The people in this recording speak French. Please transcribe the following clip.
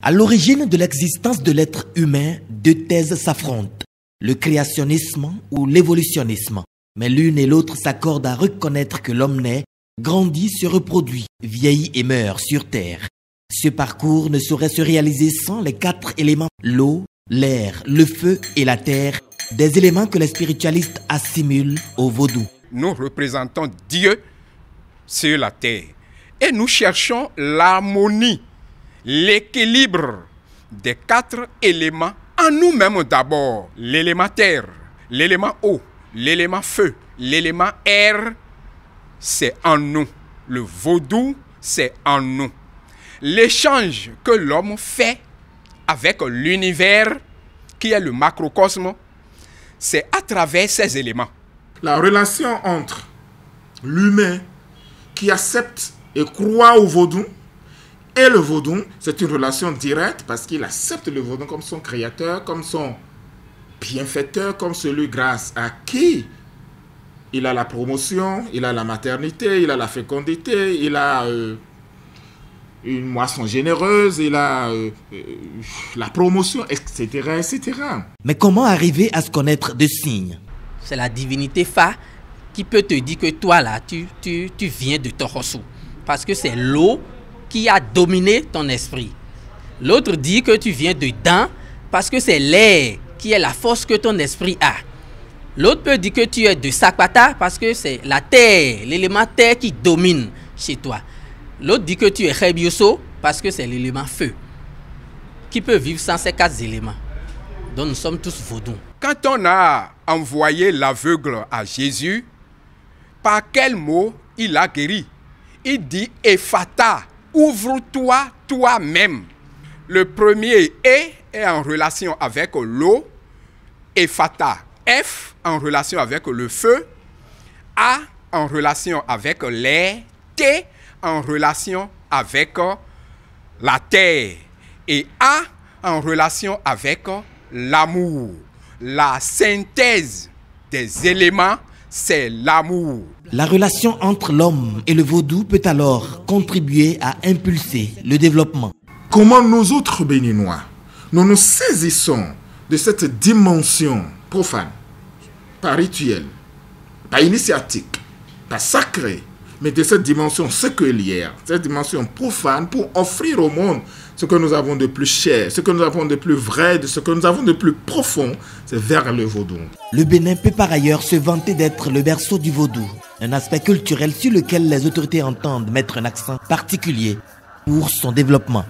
À l'origine de l'existence de l'être humain, deux thèses s'affrontent, le créationnisme ou l'évolutionnisme. Mais l'une et l'autre s'accordent à reconnaître que l'homme naît, grandit, se reproduit, vieillit et meurt sur Terre. Ce parcours ne saurait se réaliser sans les quatre éléments, l'eau, l'air, le feu et la terre, des éléments que les spiritualistes assimilent au vaudou. Nous représentons Dieu sur la terre et nous cherchons l'harmonie, l'équilibre des quatre éléments en nous-mêmes d'abord. L'élément terre, l'élément eau, l'élément feu, l'élément air, c'est en nous. Le vaudou, c'est en nous. L'échange que l'homme fait avec l'univers, qui est le macrocosme, c'est à travers ces éléments. La relation entre l'humain qui accepte et croit au vaudou et le vaudou, c'est une relation directe parce qu'il accepte le vaudou comme son créateur, comme son bienfaiteur, comme celui grâce à qui il a la promotion, il a la maternité, il a la fécondité, il a une moisson généreuse, il a la promotion, etc., etc. Mais comment arriver à se connaître de signes? C'est la divinité Fa qui peut te dire que toi là, tu viens de Torosso. Parce que c'est l'eau qui a dominé ton esprit. L'autre dit que tu viens de Dan parce que c'est l'air qui est la force que ton esprit a. L'autre peut dire que tu es de Sakpata parce que c'est la terre, l'élément terre qui domine chez toi. L'autre dit que tu es Rebioso parce que c'est l'élément feu qui peut vivre sans ces quatre éléments. Donc nous sommes tous vaudous. Quand on a envoyé l'aveugle à Jésus, par quel mot il a guéri? Il dit « Ephata », ouvre-toi toi-même. Le premier « est en relation avec l'eau, Ephata. F en relation avec le feu, A en relation avec l'air, T en relation avec la terre et A en relation avec l'amour. La synthèse des éléments, c'est l'amour. La relation entre l'homme et le vaudou peut alors contribuer à impulser le développement. Comment nous autres Béninois, nous nous saisissons de cette dimension profane, pas rituelle, pas initiatique, pas sacrée, mais de cette dimension séculière, cette dimension profane pour offrir au monde ce que nous avons de plus cher, ce que nous avons de plus vrai, ce que nous avons de plus profond, c'est vers le vaudou. Le Bénin peut par ailleurs se vanter d'être le berceau du vaudou, un aspect culturel sur lequel les autorités entendent mettre un accent particulier pour son développement.